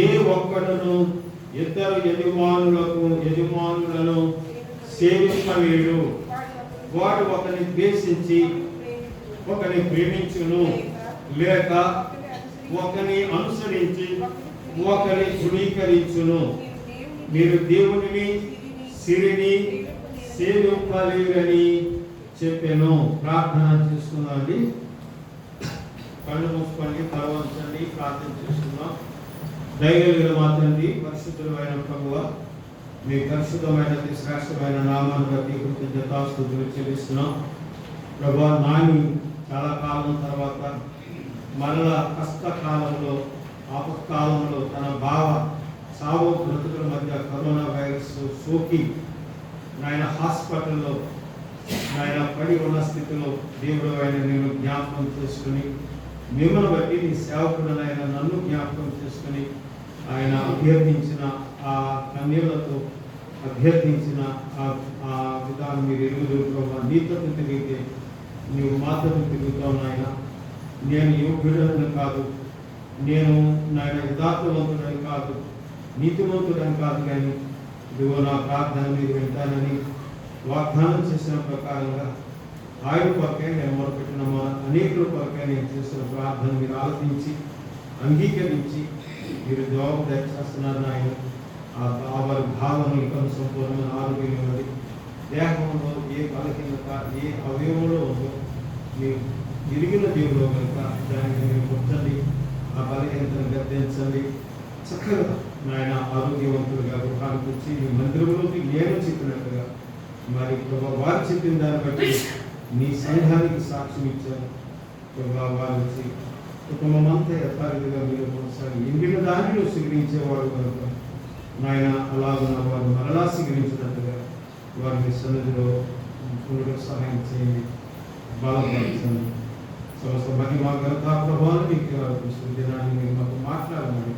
ఏ ఒక్కడును ఇద్దరు యజమానులను సేవింపలేడు. వాడు ఒకరిని ద్వేషించి ఒకరిని ప్రేమించును, లేక ఒకరిని అనుసరించి ఒకరిని ధృవీకరించును. మీరు దేవునిని సిరిని సేవింపలేరని చెప్పాను. ప్రార్థన చేసుకున్నాండి. కళ్ళు మూసుకోండి, తలవంచండి, ప్రార్థన చేసుకుందాం. దయగలిగిన మా తండ్రి, పరిశుద్ధులైన ప్రభువా, మీ పరిశుద్ధమైన శ్రేష్టమైన నామాన్ని బట్టి కృతజ్ఞతాస్తుతులు చెల్లిస్తున్నాం. ప్రభువా, నాని చాలా కాలం తర్వాత మరలా కష్టకాలంలో, ఆపత్కాలంలో తన సావు బ్రతుకుల మధ్య కరోనా వైరస్ సోకి నాయన హాస్పిటల్లో నాయన పడి ఉన్న స్థితిలో దేవుడు ఆయన నేను జ్ఞాపకం చేసుకుని, మిమ్మల్ని బట్టి నీ సేవకుడనైన నన్ను జ్ఞాపకం చేసుకుని ఆయన అభ్యర్థించిన ఆ కన్నీళ్లతో అభ్యర్థించిన ఆ విధానం మీరు ఎరుగుదల నీతో తిరిగితే నీవు మాతో తిరుగుతావు నాయన. నేను యోగ్యుడని కాదు, నేను నాయన యథార్థవంతుడని కాదు, నీతివంతుడని కాదు, కానీ ఇదిగో నా ప్రార్థన మీరు వింటానని వాగ్దానం చేసిన ప్రకారంగా ఆయన కొరకే నేను మొదలుపెట్టిన అనేకుల కొరకే నేను చేసిన ప్రార్థన మీరు ఆలోచించి అంగీకరించి మీరు జవాబు దయచేస్తున్నారు నాయన. ఆ వారి భావనలు ఇంకా సంపూర్ణమైన ఆరోగ్యం ఉన్నది. దేహంలో ఏ బలహీనత ఏ అవయవంలో ఉందో మీరు ఎరిగిన దేవుడు కనుక దాన్ని మీరు పుట్టండి, ఆ బలహీనతను గర్తించండి. చక్కగా నాయన ఆరోగ్యవంతులుగా గృహానికి వచ్చి మీ మందిరంలోకి నేను చెప్పినట్టుగా మరి వారు చెప్పిన దాన్ని బట్టి నీ సంఘానికి సాక్ష్యం ఇచ్చారు. వారు వచ్చి కుటుంబం అంతా యథావిధిగా మీరు కొనసాగి ఎండిన దానిలో స్వీకరించేవాడు కనుక నాయన అలాగున్న వారు మరలా స్వీకరించినట్టుగా వారిని సన్నిధిలో సహాయం చేయండి, బలపరచండి. సమస్త మహిమ ఘనత ప్రభావాలు మీకు దినాన్ని మీరు మాకు మాట్లాడమని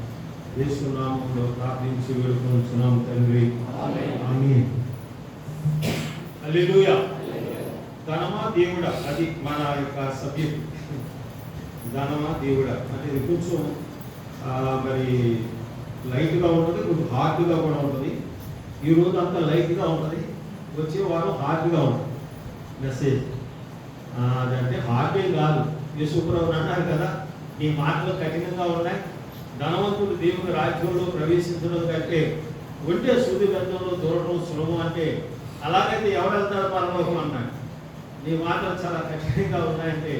యేసు నామములో ప్రార్థించి వేడుకొనుచున్నాము తండ్రి, ఆమేన్. హల్లెలూయా. ధనమా దేవుడా, అది మన యొక్క సబ్జెక్ట్. ధనమా దేవుడా అంటే ఇది కొంచెం మరి లైట్గా ఉంటుంది, కొంచెం హార్డ్గా కూడా ఉంటుంది. ఈరోజు అంతా లైట్గా ఉంటుంది, వచ్చే వారం హార్డ్గా ఉంటుంది మెసేజ్. అదంటే హార్డ్ ఏం కాదు. యేసుప్రభు అన్నారు కదా, నీ మాటలు కఠినంగా ఉన్నాయి, ధనవంతుడు దేవుని రాజ్యంలో ప్రవేశించడం కంటే ఒంటే సూది గంధంలో దూరడం సులభం అంటే, అలాగైతే ఎవరు వెళ్తారు పరలోకం అన్నాడు. నీ మాటలు చాలా కఠినంగా ఉన్నాయంటే,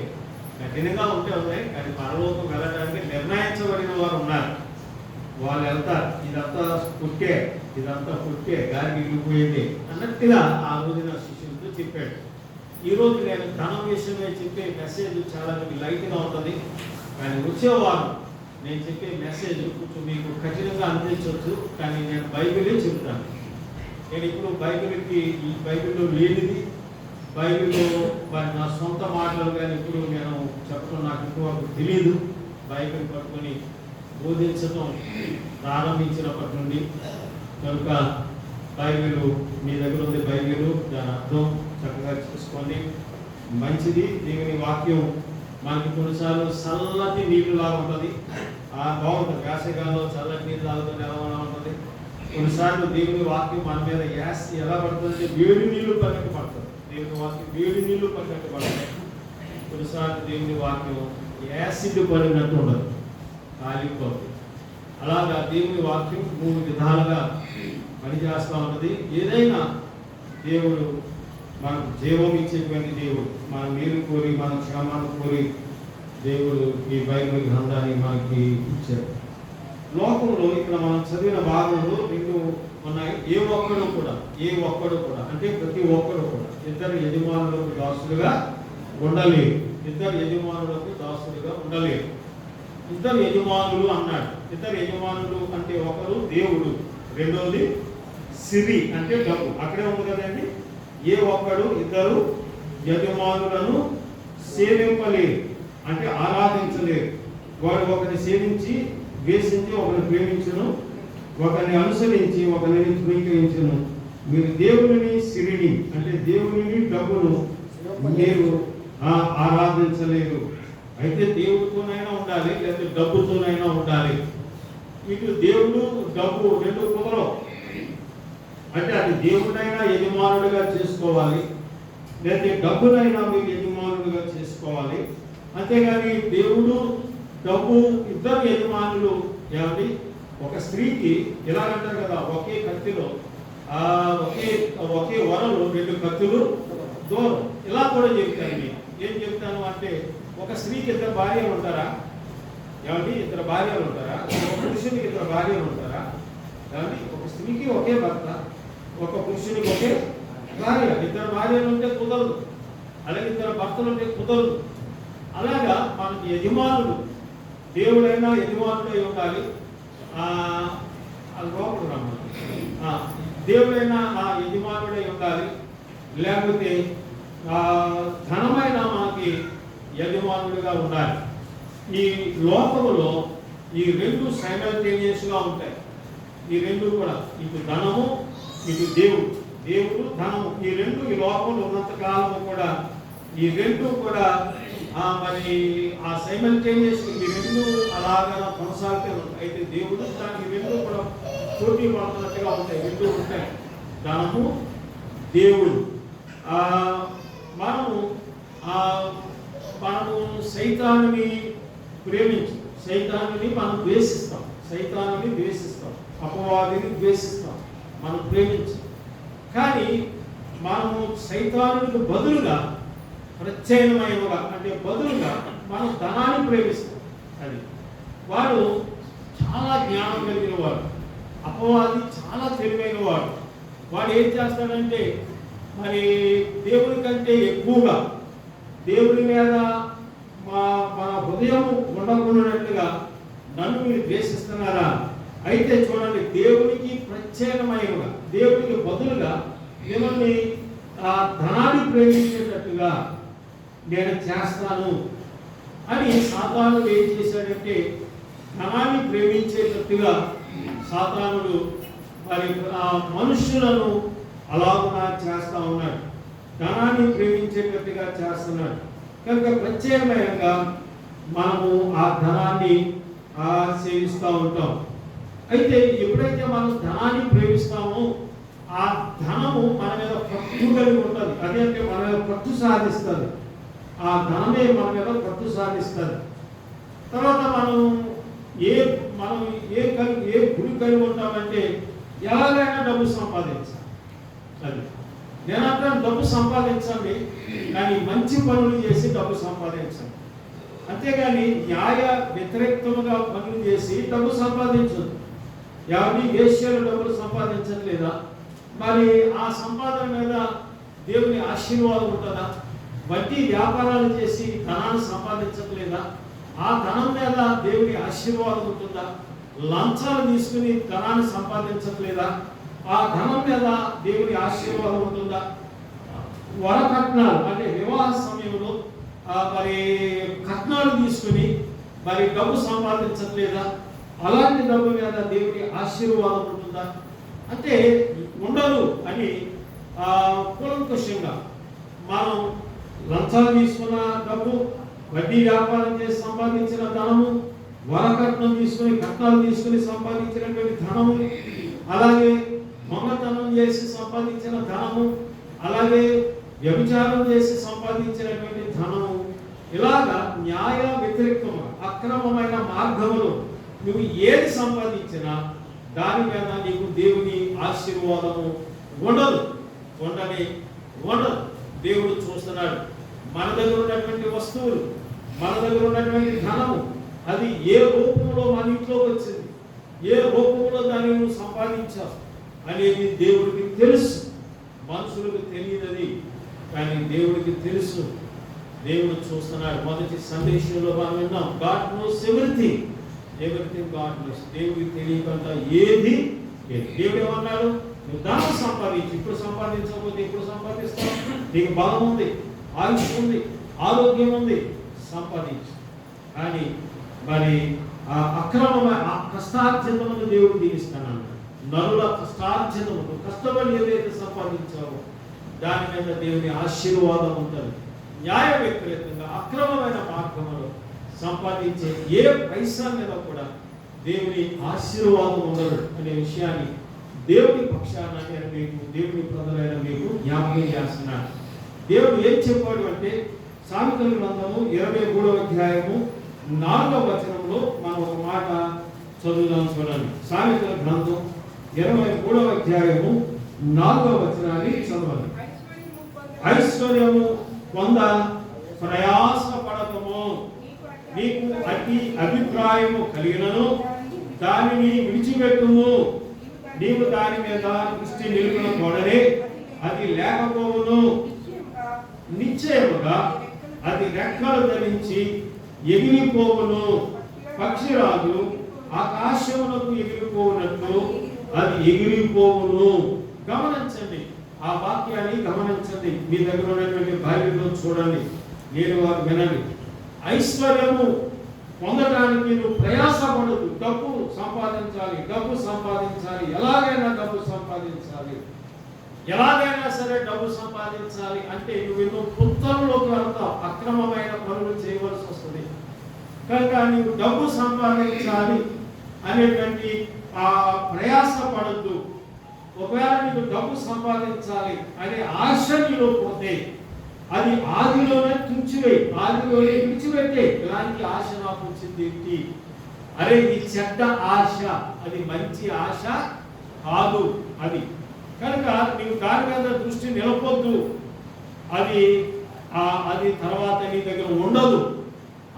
కఠినంగా ఉన్నాయి, కానీ పరలోకం వెళ్ళడానికి నిర్ణయించబడిన వారు ఉన్నారు, వాళ్ళు వెళ్తారు. ఇదంతా పుట్టే గారికి ఇల్లిపోయేది అన్నట్టుగా ఆ రోజున శిష్యులతో చెప్పాడు. ఈరోజు నేను ధనం విషయమే చెప్పే మెసేజ్ చాలా లైట్గా ఉంటుంది, కానీ వచ్చేవారు నేను చెప్పే మెసేజ్ కొంచెం మీకు కఠినంగా అనిపించవచ్చు, కానీ నేను బైబిలే చెప్తాను. నేను ఇప్పుడు ఈ బైబిల్లో లేనిది, బైబిల్లో మరి నా సొంత మాటలు కానీ ఇప్పుడు నేను చెప్పడం నాకు ఇంతవరకు తెలియదు. బైబిల్ పట్టుకొని బోధించడం ప్రారంభించినప్పటి నుండి కనుక బైబిల్ మీ దగ్గర ఉంది, బైబిల్ దాని అర్థం చక్కగా చూసుకోండి, మంచిది. దేవుని వాక్యం మనకి కొన్నిసార్లు చల్లటి నీళ్ళులాగా ఉంటుంది, బాగుంటుంది. వేసవికాలంలో చల్లటి నీళ్ళు తాగుతుంది ఎలా ఉంటుంది. కొన్నిసార్లు దేవుని వాక్యం మన మీద ఎలా పడుతుంది, వేడి నీళ్లు పడినట్టు పడుతుంది. దేవుని వాక్యం వేడి నీళ్లు పడినట్టు పడుతుంది. కొన్నిసార్లు దేవుని వాక్యం యాసిడ్ పడినట్టు ఉండదు, కాలిపోతుంది. అలాగా దేవుని వాక్యం 3 విధాలుగా పనిచేస్తూ ఉంటుంది. ఏదైనా దేవుడు మనకు జీవం ఇచ్చేటువంటి దేవుడు, మన మేలు కోరి మన క్షేమాన్ని కోరి దేవుడు ఈ బైబిల్ గ్రంథాన్ని మనకి ఇచ్చారు. లోకంలో ఇక్కడ మనం చదివిన భాగంలో 2 ఉన్నాయి. ఏ ఒక్కడు కూడా అంటే ప్రతి ఒక్కడు కూడా ఇద్దరు యజమానులకు దాసులుగా ఉండలేరు. ఇద్దరు యజమానులు అన్నాడు. ఇద్దరు యజమానులు అంటే ఒకరు దేవుడు, రెండోది సిరి అంటే డబ్బు. అక్కడే ఉంది కదండి. ఏ ఒక్కడు ఇద్దరు యజమానులను సేవింపలేరు అంటే ఆరాధించలేరు. వాడు ఒకరిని సేవించి ద్వేషించి ఒకరిని ప్రేమించును, ఒకరిని అనుసరించి ఒకరిని ధృవీకరించును. మీరు దేవుని సిరిని అంటే దేవుని డబ్బును మీరు ఆరాధించలేరు. అయితే దేవుడితోనైనా ఉండాలి, లేకపోతే డబ్బుతోనైనా ఉండాలి. ఇటు దేవుడు డబ్బు రెండు కుదరవు. అంటే అది దేవుడైనా యజమానుడిగా చేసుకోవాలి, లేకపోతే డబ్బునైనా మీరు యజమానుడిగా చేసుకోవాలి. అంతేగాని దేవుడు డబ్బు ఇద్దరు యజమానులు ఏమండి. ఒక స్త్రీకి ఎలాగంటారు కదా, ఒకే కత్తిలో ఒకే వరలో రెండు కత్తులు దూరం. ఇలా కూడా చెప్తాను. నేను ఏం చెప్తాను అంటే, ఒక స్త్రీకి ఇద్దరు భార్యలు ఉంటారా ఏమండి? ఇద్దరు భార్యలు ఉంటారా? ఒక పురుషునికి ఇద్దరు భార్యలు ఉంటారా ఏమండి? ఒక స్త్రీకి ఒకే భర్త, ఒక పురుషునికి ఒకే భార్య. ఇద్దరు భార్యలు ఉంటే కుదరదు, అలాగే ఇద్దరు భర్తలు ఉంటే కుదరదు. అలాగా మనకి యజమానుడు, దేవుడైనా యజమానుడై ఉండాలి. అది లోపల రమ్మ దేవుడైనా ఆ యజమానుడై ఉండాలి, లేకపోతే ధనమైన మనకి యజమానుడిగా ఉండాలి. ఈ లోకములో ఈ రెండు సైమల్టేనియస్గా ఉంటాయి. ఈ రెండు కూడా, ఇటు ధనము ఇటు దేవుడు ధనము, ఈ రెండు ఈ లోకంలో ఉన్నంత కాలము కూడా ఈ రెండు కూడా మరి ఆ సైమల్టేనియస్ ఈ రెండు అలాగా కొనసాగుతూ ఉంటాయి. అయితే దేవుడు దానికి రెండు కూడా పోటీ పడుతున్నట్టుగా ఉంటాయి. రెండు ఉంటాయి, ధనము దేవుడు. మనము సైతానుని ప్రేమించు, సైతానుని మనం ద్వేషిస్తాం, అపవాదిని ద్వేషిస్తాం, మనం ప్రేమించు. కానీ మనము సైతానునికి బదులుగా ప్రత్యామ్నాయముగా అంటే బదులుగా మనం ధనాన్ని ప్రేమిస్తాం. అది వాడు చాలా జ్ఞానం కలిగిన వాడు, అపవాది చాలా తెలివైన వాడు. వాడు ఏం చేస్తాడంటే, మరి దేవుని కంటే ఎక్కువగా దేవుని మీద మన హృదయం ఉండకున్నట్టుగా నన్ను మీరు ద్వేషిస్తున్నారా? అయితే చూడండి, దేవునికి ప్రత్యేకమైనగా, దేవునికి బదులుగా మిమ్మల్ని ఆ ధనాన్ని ప్రేమించేటట్టుగా నేను చేస్తాను అని సాతానుడు ఏం చేశాడంటే, ధనాన్ని ప్రేమించేటట్టుగా సాతానుడు మరి ఆ మనుషులను అలాగునా చేస్తూ ఉన్నాడు, ధనాన్ని ప్రేమించేటట్టుగా చేస్తున్నాడు. కనుక ప్రత్యేకమైనగా మనము ఆ ధనాన్ని సేవిస్తూ ఉంటాం. అయితే ఎప్పుడైతే మనం ధనాన్ని ప్రేమిస్తామో ఆ ధనము మన మీద పట్టు కలిగి ఉంటుంది. అదేంటే మన మీద పట్టు సాధిస్తుంది, ఆ ధనమే మన మీద పట్టు సాధిస్తుంది. తర్వాత మనం ఏ గురి కలిగి ఉంటామంటే, ఎలాగైనా డబ్బు సంపాదించాలి. అది నేనంటే డబ్బు సంపాదించండి, కానీ మంచి పనులు చేసి డబ్బు సంపాదించండి. అంతేగాని న్యాయ వ్యతిరేక్తముగా పనులు చేసి డబ్బు సంపాదించదు. ఎవరి వేశ్యలు డబ్బులు సంపాదించట్లేదా? మరి ఆ సంపాదన మీద దేవుని ఆశీర్వాదం ఉంటుందా? వడ్డీ వ్యాపారాలు చేసి ధనాన్ని సంపాదించట్లేదా? ఆ ధనం మీద దేవుని ఆశీర్వాదం ఉంటుందా? లంచాలు తీసుకుని ధనాన్ని సంపాదించట్లేదా? ఆ ధనం మీద దేవుని ఆశీర్వాదం ఉంటుందా? వరకట్నాలు అంటే వివాహ సమయంలో మరి కట్నాలు తీసుకుని మరి డబ్బు సంపాదించట్లేదా? అలాంటి డబ్బు మీద దేవుని ఆశీర్వాదం ఉంటుందా? అంటే ఉండదు అని కూలంకషంగా మనం లంచాలు తీసుకున్న డబ్బు, వడ్డీ వ్యాపారం చేసి సంపాదించిన ధనము, వరకట్నం తీసుకుని కట్నాలు తీసుకుని సంపాదించినటువంటి ధనము, అలాగే దొంగతనం చేసి సంపాదించిన ధనము, అలాగే వ్యభిచారం చేసి సంపాదించినటువంటి ధనము, ఇలాగా న్యాయ వ్యతిరేకముగా అక్రమమైన మార్గములు నువ్వు ఏది సంపాదించినా దాని మీద నీకు దేవుని ఆశీర్వాదము ఉండదు. దేవుడు చూస్తున్నాడు. మన దగ్గర ఉన్నటువంటి వస్తువులు, మన దగ్గర ఉన్నటువంటి ధనము, అది ఏ రూపంలో మన ఇంట్లోకి వచ్చింది, ఏ రూపంలో దాన్ని నువ్వు సంపాదించావు అనేది దేవుడికి తెలుసు. మనుషులకు తెలియదు, కానీ దేవుడికి తెలుసు. దేవుడు చూస్తున్నాడు. మొదటి సందేశంలో మనం విన్నాం, God knows everything God knows. దేవుడికి తెలియకుండా ఏది లేదు. దేవుడు ఏమన్నాడు? నువ్వు ధనం సంపాదించు. ఇప్పుడు సంపాదించకపోతే ఎప్పుడు సంపాదిస్తావు? నీకు బలం ఉంది, ఆయుష్ ఉంది, ఆరోగ్యం ఉంది, సంపాదించు. కానీ మరి ఆ అక్రమమైన ఆ కష్టార్జితమును దేవుడు దీవిస్తానన్నాడు. నరుల కష్టార్జితము, కష్టపడి ఏదైతే సంపాదించావో దాని మీద దేవుని ఆశీర్వాదం ఉంటుంది. న్యాయ వ్యతిరేకంగా అక్రమమైన మార్గంలో సంపాదించే ఏ పైసా మీద కూడా దేవుని ఆశీర్వాదం ఉండదు అనే విషయాన్ని దేవుని పక్షాన నేను మీకు, దేవుని ప్రజలైన మీకు జ్ఞాపకం చేస్తున్నాను. దేవుడు ఏం చెప్పాడు అంటే సామెతల గ్రంథము 23వ అధ్యాయము 4వ వచనంలో మనం ఒక మాట చదువుదాం. చూడండి, సామెతల గ్రంథం 23వ అధ్యాయము 4వ వచనాన్ని చదవండి. ఐశ్వర్యము పొంద ప్రయాసపడకము, నీకు అతి అభిప్రాయము కలిగినను దానిని విడిచిపెట్టుము. నీవు దాని మీద దృష్టి నిలుపున తోడనే అది లేకపోవును. నిశ్చయముగా అది రెక్కలు ధరించి ఎగిరిపోవును. పక్షిరాజు ఆకాశమునకు ఎగిరిపోవునట్లు అది ఎగిరిపోవును. గమనించండి, ఆ వాక్యాన్ని గమనించండి. మీ దగ్గర ఉన్నటువంటి బైబిల్లో చూడండి, నేను వారు వినండి. ఐశ్వర్యము పొందడానికి నువ్వు ప్రయాసపడదు. డబ్బు సంపాదించాలి, డబ్బు సంపాదించాలి, ఎలాగైనా డబ్బు సంపాదించాలి, ఎలాగైనా సరే డబ్బు సంపాదించాలి అంటే నువ్వు ఎన్నో పుత్తలలోకి వెళ్తావు, అక్రమమైన పనులు చేయవలసి వస్తుంది. కనుక నీవు డబ్బు సంపాదించాలి అనేటువంటి ఆ ప్రయాస పడద్దు. ఒకవేళ నీకు డబ్బు సంపాదించాలి అనే ఆశ నీలో పోతే అది ఆదిలోనే తుంచివేయి, ఆదిలోనే విడిచిపెట్టే. ఇలాంటి ఆశ నాకు వచ్చింది ఏంటి? అరే ఇది చెడ్డ ఆశ, అది మంచి ఆశ కాదు. అది కనుక నీవు దాని మీద దృష్టి నిలపొద్దు. అది తర్వాత నీ దగ్గర ఉండదు,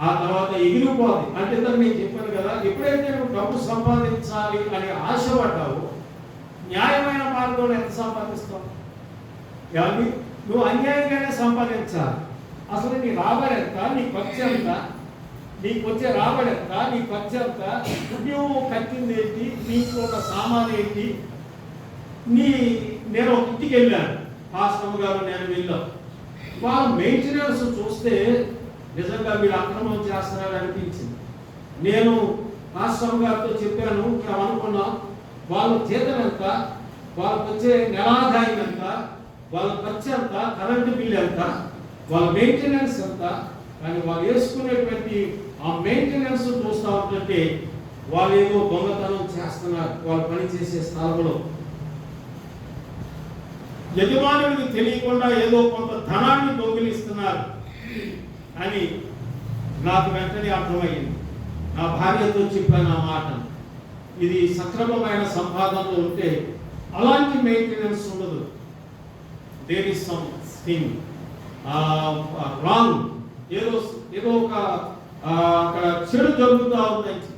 ఆ తర్వాత ఎగిరిపోదు. అంటే నేను చెప్పాను కదా, ఎప్పుడైతే నువ్వు డబ్బు సంపాదించాలి అనే ఆశ పడ్డావో న్యాయమైన మార్గంలో ఎంత సంపాదిస్తావు? ఏమండి, నువ్వు అన్యాయంగానే సంపాదించాలి. అసలు నీ రాబడి ఎంత, నీ ఖర్చు ఎంత, నీకు వచ్చే రాబడి ఎంత, నీ ఖర్చు ఎంత, నువ్వు కట్టింది ఏంటి, నీకు ఒక సామాన్ ఏంటి. నేను ఒక ఇంటికి వెళ్ళాను, పాస్టమ్ గారు నేను వెళ్ళాం. వాళ్ళ మెయింటెనెన్స్ చూస్తే నిజంగా వీళ్ళు అక్రమం చేస్తున్నారని అనిపించింది. నేను పాస్టమ్ గారితో చెప్పాను, మేము అనుకున్నాం వాళ్ళ జీతం ఎంత, వాళ్ళకి వచ్చే నెలాదాయం ఎంత, వాళ్ళ ఖర్చు ఎంత, కరెంటు బిల్ ఎంత, వాళ్ళ మెయింటెనెన్స్ ఎంత. కానీ వాళ్ళు వేసుకునేటువంటి ఆ మెయింటెనెన్స్ చూస్తూ ఉంటుంటే వాళ్ళు ఏదో దొంగతనం చేస్తున్నారు వాళ్ళు పనిచేసే స్థలంలో. యజమానుడికి తెలియకుండా ఏదో కొంత ధనాన్ని దొంగిలిస్తున్నారు అని నాకు వెంటనే అర్థమయ్యింది. నా భార్యతో చెప్పాను ఆ మాట. ఇది సక్రమమైన సంపాదనలో ఉంటే అలాంటి మెయింటెనెన్స్ ఉండదు. దేర్ ఇస్ సంథింగ్ రాంగ్, ఏదో ఒక అక్కడ చెడు జరుగుతూ ఉందని.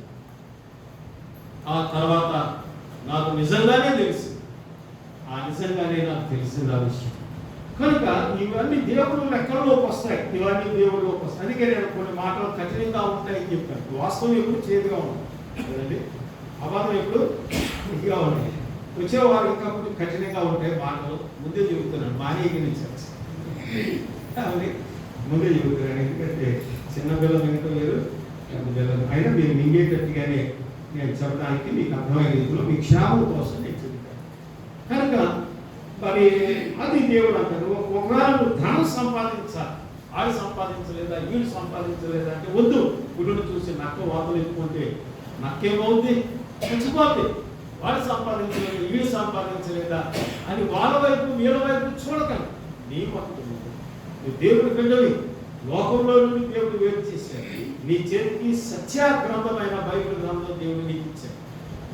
ఆ తర్వాత నాకు నిజంగానే తెలిసింది నాకు తెలిసింది ఆ విషయం. కనుక ఇవన్నీ దేవుడు లెక్కల్లోకి వస్తాయి, ఇవన్నీ దేవుడిలోకి వస్తాయి. అందుకే నేను కొన్ని మాటలు కఠినంగా ఉంటాయని చెప్పాను. వాస్తవం ఎప్పుడు చేదుగా ఉంటుంది కదండి, అబద్ధం ఎప్పుడు ఇదిగా ఉంటాయి. వచ్చేవారు ఇంకా కొంచెం కఠినంగా ఉంటాయి మాటలు. ముందే చెబుతున్నాను, మానేకి నుంచి ముందే చెబుతున్నాను. ఎందుకంటే చిన్నపిల్లలు ఇంకా వేరు, పెద్ద పిల్లలు అయినా మీరు మింగేటట్టుగానే నేను చెప్పడానికి మీకు అర్థమైన రీతిలో మీ క్షేమం కోసం నేను చెబుతాను. కనుక మరి అది దేవుడు అంటారు. ఒకవేళ నువ్వు ధనం సంపాదించాలి, ఆడు సంపాదించలేదా, వీడు సంపాదించలేదా అంటే వద్దు. గుడిని చూసి నక్క వాతలు ఎత్తుకుంటే నక్కేమవుద్ది, చచ్చిపోద్ది. వాడు సంపాదించలేదు, వీడు సంపాదించలేదా అని వాళ్ళ వైపు వీళ్ళ వైపు చూడకండి. నీ మొత్తం నువ్వు దేవుడి బిడ్డవి, లోకంలో నుండి దేవుడు వేరు చేశాడు. నీ చేతికి సత్య గ్రంథమైన బైబిల్ గ్రంథం దేవుడు నీకు ఇచ్చాడు.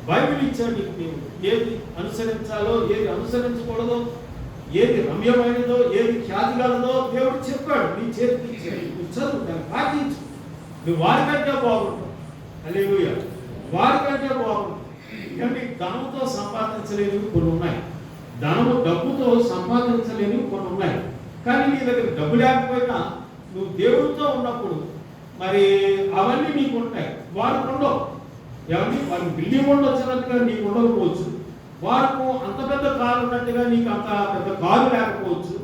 బైబిల్ ఇచ్చాడు నీకు దేవుడు. ఏది అనుసరించాలో, ఏది అనుసరించకూడదో, ఏది రమ్యమైనదో, ఏది ఖ్యాతి గలదో దేవుడు చెప్పాడు. నీ చేతికి ఇచ్చాడు. నువ్వు చదువు, దాన్ని పాటించు. నువ్వు వారికంటే బాగుంటావు. హల్లెలూయా, వారికంటే బాగుంటావు. ఎందుకంటే ధనంతో సంపాదించలేనివి కొన్ని ఉన్నాయి, ధనము డబ్బుతో సంపాదించలేనివి కొన్ని ఉన్నాయి. కానీ నీ దగ్గర డబ్బు లేకపోయినా నువ్వు దేవుడితో ఉన్నప్పుడు మరి అవన్నీ నీకు ఉంటాయి, వారికి ఉండవు. ఎవరికి వారికి బిల్డింగ్ ఉండొచ్చినట్టుగా నీకు ఉండకపోవచ్చు, వారికి అంత పెద్ద కారు ఉన్నట్టుగా నీకు అంత పెద్ద కారు లేకపోవచ్చు,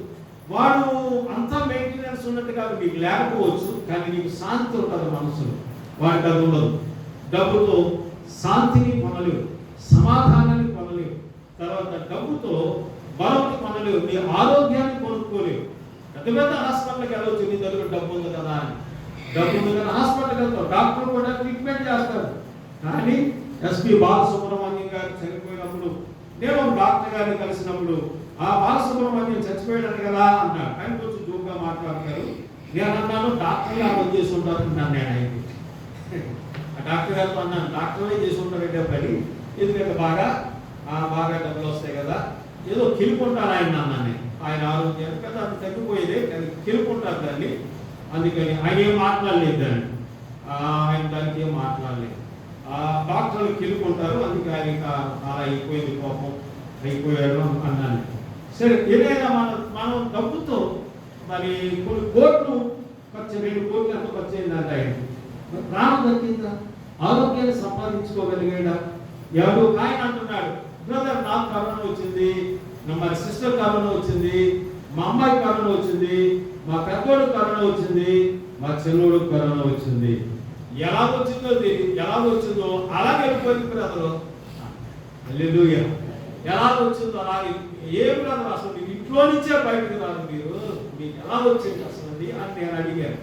వాడు అంత మెయింటెనెన్స్ ఉన్నట్టుగా నీకు లేకపోవచ్చు. కానీ నీకు శాంతి ఉంటుంది మనసులో, వాడికి అది ఉండదు. డబ్బుతో శాంతిని కొనలేవు, సమాధానాన్ని కొనలేవు. తర్వాత డబ్బుతో బలంని కొనలేవు, నీ ఆరోగ్యాన్ని కొనుక్కోలేవు. పెద్ద పెద్ద హాస్పిటల్కి వెళ్ళవచ్చు, నీ దగ్గర డబ్బు ఉంది కదా అని. డబ్బు ఉంది కదా హాస్పిటల్కి వెళ్తావు, డాక్టర్ కూడా ట్రీట్మెంట్ చేస్తారు. కానీ ఎస్పి బాలసుబ్రహ్మణ్యం గారు చనిపోయినప్పుడు నేను ఒక డాక్టర్ గారిని కలిసినప్పుడు, ఆ బాలసుబ్రహ్మణ్యం చచ్చిపోయాడు కదా అన్నాడు. ఆయన కొంచెం జోక్గా మాట్లాడతారు. నేను అన్నాను, డాక్టర్లు అర్థం చేసి ఉంటారు అన్నాను. నేను ఆయనకి ఆ డాక్టర్ గారితో అన్నాను, డాక్టర్లే చేసి ఉంటారంటే పని, ఎందుకంటే బాగా డబ్బులు వస్తాయి కదా, ఏదో కిలుకుంటారు ఆయన అన్నాను. ఆయన ఆరోగ్యాన్ని కదా అది తగ్గిపోయేదే, కానీ కిలుకుంటారు దాన్ని. అందుకని ఆయన ఏం మాట్లాడలేదు దాన్ని, ఆయన దానికి ఏం మాట్లాడలేదు. డాక్టర్లు కిలుకుంటారు, అందుకే ఆయన అలా అయిపోయింది, కోపం అయిపోయాడు అన్నాను. సరే, ఏదైనా మనం డబ్బుతో మరి కొన్ని కోట్లు ఖర్చు, 2 కోట్లు ఎంత ఖర్చు అయిందంట ఆయన. ప్రాణం దక్కిందా? ఆరోగ్యాన్ని సంపాదించుకోగలిగాడా? ఎవరు ఆయన అంటున్నాడు, బ్రదర్ నాకు కరోనా వచ్చింది, మరి సిస్టర్ కరోనా వచ్చింది, మా అమ్మాయి కరోనా వచ్చింది, మా పెద్దోడు కరోనా వచ్చింది, మా చిన్నోడు కరోనా వచ్చింది. ఎలా వచ్చిందో అలాగే వెళ్ళిపోయింది బ్రదరు. హల్లెలూయా. ఎలా వచ్చిందో అలాగే. ఏ బ్రదర్ అసలు ఇంట్లో నుంచే బయటకు రాదు మీరు, మీకు ఎలా వచ్చింది అసలు అని నేను అడిగాను.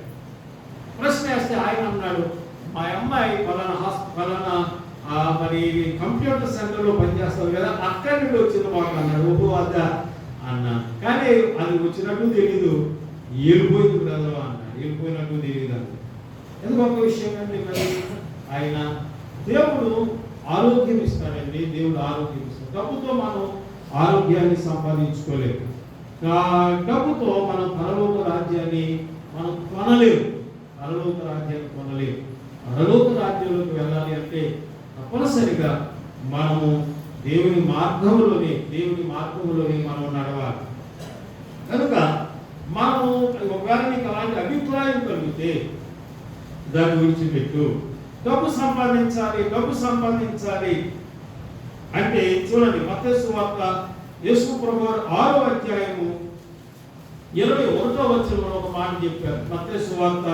ప్రశ్న వేస్తే ఆయన అన్నాడు, మా అమ్మాయి ఫలానా మరి కంప్యూటర్ సెంటర్లో పనిచేస్తారు కదా, అక్కడి నుండి వచ్చింది మాకు అన్నాడు. ఓహో అదా అన్నాను. కానీ అది వచ్చినట్టు తెలీదు, వెళ్ళిపోయింది బ్రదరు అన్నాడు. వెళ్ళిపోయినట్టు తెలియదు అన్నాడు. ఎంత గొప్ప విషయం అండి. మరి ఆయన దేవుడు ఆరోగ్యం ఇస్తాడండి, దేవుడు ఆరోగ్యం ఇస్తాడు. డబ్బుతో మనం ఆరోగ్యాన్ని సంపాదించుకోలేము. డబ్బుతో మనం పరలోక రాజ్యాన్ని మనం కొనలేము. పరలోక రాజ్యాన్ని కొనలేము. పరలోక రాజ్యంలోకి వెళ్ళాలి అంటే తప్పనిసరిగా మనము దేవుని మార్గంలోనే మనం నడవాలి. కనుక మనము ఒకవేళ నీకు అలాంటి అభిప్రాయం కలిగితే దాన్ని విడిచిపెట్టు. డబ్బు సంపాదించాలి అంటే చూడండి, మత్తయి సువార్త యేసు ప్రభువారు 6వ అధ్యాయము 21వ వచనంలో ఒక మాట చెప్పారు. మత్తయి సువార్త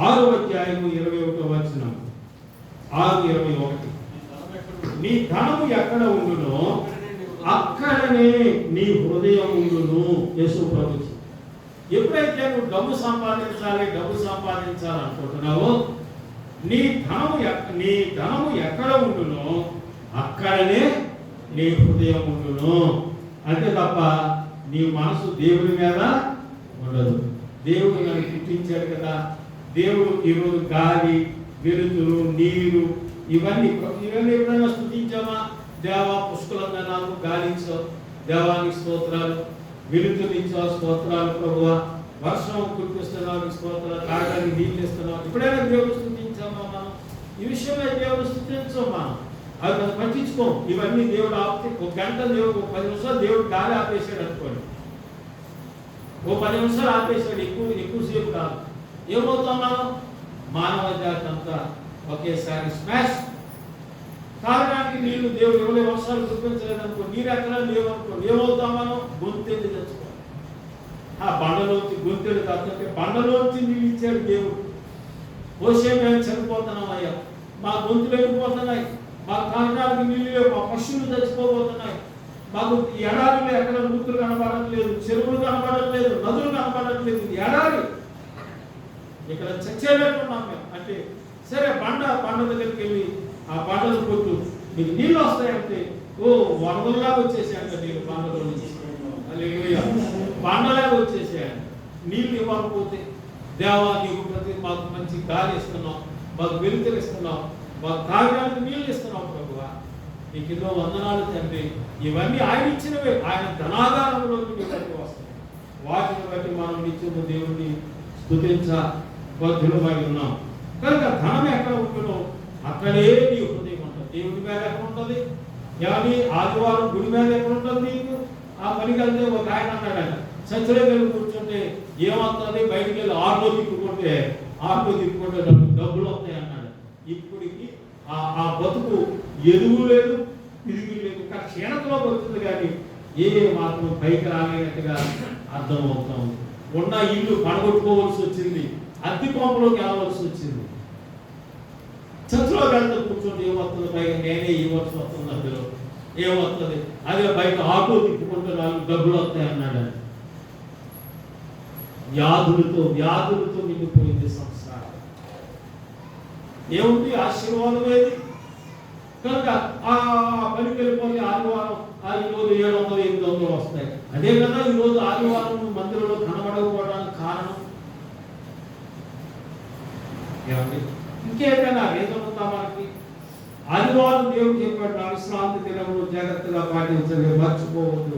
6వ అధ్యాయము 21వ వచనం, 6:21. నీ ధనము ఎక్కడ ఉండునో అక్కడనే నీ హృదయం ఉండును. యేసు ప్రభు ఎప్పుడైతే నువ్వు డబ్బు సంపాదించాలనుకుంటున్నావో నీ ధనము ఎక్కడ ఉండునో అక్కడనే నీ హృదయం ఉండును. అంతే తప్ప నీ మనసు దేవుడి మీద ఉండదు. దేవుడు నన్ను పుట్టించాడు కదా, దేవుడు ఈరోజు గాలి, వెలుతురు, నీరు ఇవన్నీ ఎప్పుడైనా స్తుతించామా? దేవా పుష్కలంగా నాకు గాలించావు, దేవానికి స్తోత్రాలు, వెలుతురిచ్చావు స్తోత్రాలు ప్రభువా, వర్షం కురిపిస్తున్నావు స్తోత్రాలు, తాగడానికి నీళ్ళు ఇస్తున్నావు. ఎప్పుడైనా దేవుడు స్తుతించామా? మనం ఈ విషయమే దేవుడు స్తుతించాం. మనం అది పట్టించుకోం. ఇవన్నీ దేవుడు ఆపితే ఒక గంట దేవుడు 10 నిమిషాలు దేవుడు గాలి ఆపేసాడు అనుకోండి, 10 నిమిషాలు ఆపేసాడు, ఎక్కువసేపు కాదు. ఏమవుతాం మనం? మానవ జాతి అంతా ఒకేసారి స్మాష్. తాగడానికి నీళ్లు దేవుడు ఎవరి వర్షాలు కురిపించలేదు అనుకో, నీరు ఎక్కడ లేవు అనుకో, ఏమవుతాం మనం? గొంతెండి తెచ్చుకోవాలి. ఆ బండలోంచి గొంతెడు తగ్గితే బండలోంచి నీళ్ళు ఇచ్చాడు దేవుడు. పోసే మేము చనిపోతున్నాం అయ్యా, మా గొంతులు వెళ్ళిపోతున్నాయి, మా తాగడానికి నీళ్ళు లేవు, మా పశువులు చచ్చిపోబోతున్నాయి, మాకు ఎడారిలో ఎక్కడ నూతులు కనబడట్లేదు, చెరువులు కనబడట్లేదు, నదులు కనబడట్లేదు, ఎడారి, ఇక్కడ చచ్చేటట్టున్నాం మేము అంటే. సరే, బండ దగ్గరికి వెళ్ళి ఆ బండలు కొట్టు, మీకు నీళ్ళు వస్తాయంటే వరదల్లాగా వచ్చేసాయంట నీళ్ళు బండలో నుంచి. బండలాగా వచ్చేసాయంట. నీళ్ళు ఇవ్వకపోతే దేవా నీకు మాకు మంచి గాలి ఇస్తున్నావు, మాకు వెలుతురు ఇస్తున్నావు, మాకు తాగడానికి నీళ్ళు ఇస్తున్నావు ప్రభువా, నీకు ఎన్నో వందనాలు తండ్రి. ఇవన్నీ ఆయన ఇచ్చినవే, ఆయన ధనాగారంలోకి ఇవన్నీ వస్తాయి. వాటిని బట్టి మనం నిత్యము దేవుడిని స్తుతించ బద్ధులమై ఉన్నాం. కనుక ధనం ఎక్కడ ఉంటుందో అక్కడే నీ హృదయం ఉంటుంది. దేవుడి మీద ఎక్కడ ఉంటుంది? కానీ ఆదివారం గుడి మీద ఎక్కడ ఉంటుంది నీకు? ఆ పనికి వెళ్తే ఒక ఆయన అన్నాడు, ఆయన చర్చలో వెళ్ళి కూర్చుంటే ఏమవుతుంది? బయటికి వెళ్ళి ఆటో తిప్పుకుంటే డబ్బులు వస్తాయి అన్నాడు. ఇప్పటికి ఆ బతుకు ఎదుగు లేదు, తిరిగి లేదు, క్షీణతలో వస్తుంది, కానీ ఏ మాత్రం పైకి రాలేనట్టుగా అర్థమవుతాం. ఉన్న ఇల్లు పడగొట్టుకోవాల్సి వచ్చింది, అద్దె కొంపలోకి వెళ్ళవలసి వచ్చింది. చర్చలో వెళ్తే కూర్చోండి, ఏమవుతుంది? పైగా నేనే ఇవ్వాల్సి వస్తుంది, అందులో ఏమవుతుంది? అదే బయట ఆటో తిప్పుకుంటే 4 డబ్బులు వస్తాయి అన్నాడు. వ్యాధులతో నిండిపోయింది సంసారం. ఏముంది? ఆశీర్వాదం ఏది? కనుక ఆ పనికి వెళ్ళిపోతే ఆదివారం ఈరోజు 700 800 వస్తాయి. అదే కదా ఈరోజు ఆదివారం మందిరంలో కనబడకపోవడానికి కారణం. ఏమండి ఇంకేదైనా రీజన్ ఉందా మనకి? ఆదివారం దేవుడు చెప్పాడు నా విశ్రాంతి దినమును జాగ్రత్తగా పాటించండి, మర్చిపోవద్దు.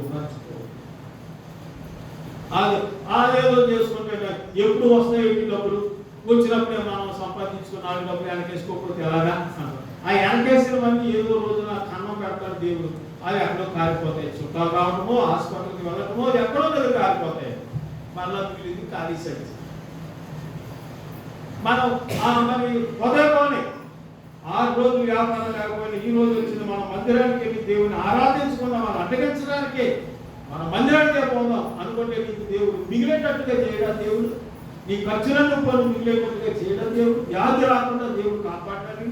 అదేదో చేసుకుంటే ఎప్పుడు వస్తాయి డబ్బులు, వచ్చినప్పుడే మనం సంపాదించుకున్న డబ్బులు వెనకేసుకోకపోతే ఎలాగా? ఆ వెనకేసినవన్నీ ఏదో రోజున కన్నం పెడతాడు దేవుడు, అది ఎక్కడో కారిపోతాయి. చుట్టాలు రావడమో హాస్పిటల్కి వెళ్ళటమో ఎక్కడో దగ్గర కారిపోతాయి. మళ్ళా మిగిలింది ఖాళీ సైజ్. మనం మరి ఉదయంలోనే 6 రోజులు వ్యాపారం లేకపోయినా ఈ రోజు వచ్చింది మనం మందిరానికి వెళ్ళి దేవుని ఆరాధించుకుందాం, మనం అడ్డగించడానికే మన మందిరానికే పోదాం అనుకుంటే నీకు దేవుడు మిగిలేటట్టుగా చేయడా? దేవుడు నీ ఖర్చులను పనులు మిగిలేటట్టుగా చేయడం దేవుడు. వ్యాధి రాకుండా దేవుడు కాపాడాలి.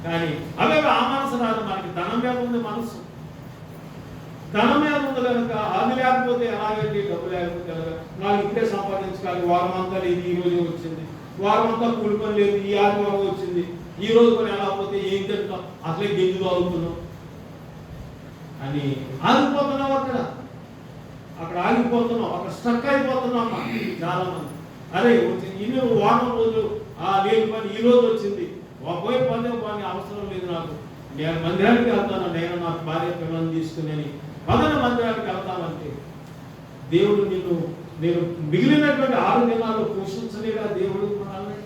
కానీ అవే ఆ మనసు రాదు. మనకి ధనం మీద ఉంది మనసు, ధనం మీద ఉంది కనుక అది లేకపోతే ఎలాగండి, డబ్బు లేకపోతే ఎలాగా? నాకు ఇప్పుడే సంపాదించుకోవాలి, వారం అంతా లేదు, ఈ రోజు వచ్చింది, వారం అంతా కూలి పని లేదు, ఈ ఆదివారం వచ్చింది, ఈ రోజు పని ఎలా పోతే ఏం తింటాం, అసలే గింజు అవుతున్నాం అని ఆగిపోతున్నాం. అక్కడ ఆగిపోతున్నాం, అక్కడ స్ట్రక్ అయిపోతున్నాం చాలా మంది. అరే ఇన్ని వారం రోజులు లేని పని ఈ రోజు వచ్చింది, పోయి పని అవసరం లేదు, నాకు నేను మందిరానికి వెళ్తాను, నేను నాకు భార్య పిల్లల్ని తీసుకుని పదన మందిరానికి వెళ్తానంటే దేవుడు నేను మిగిలినటువంటి 6 దినాలు పోషించలేదా దేవుడు మనల్ని?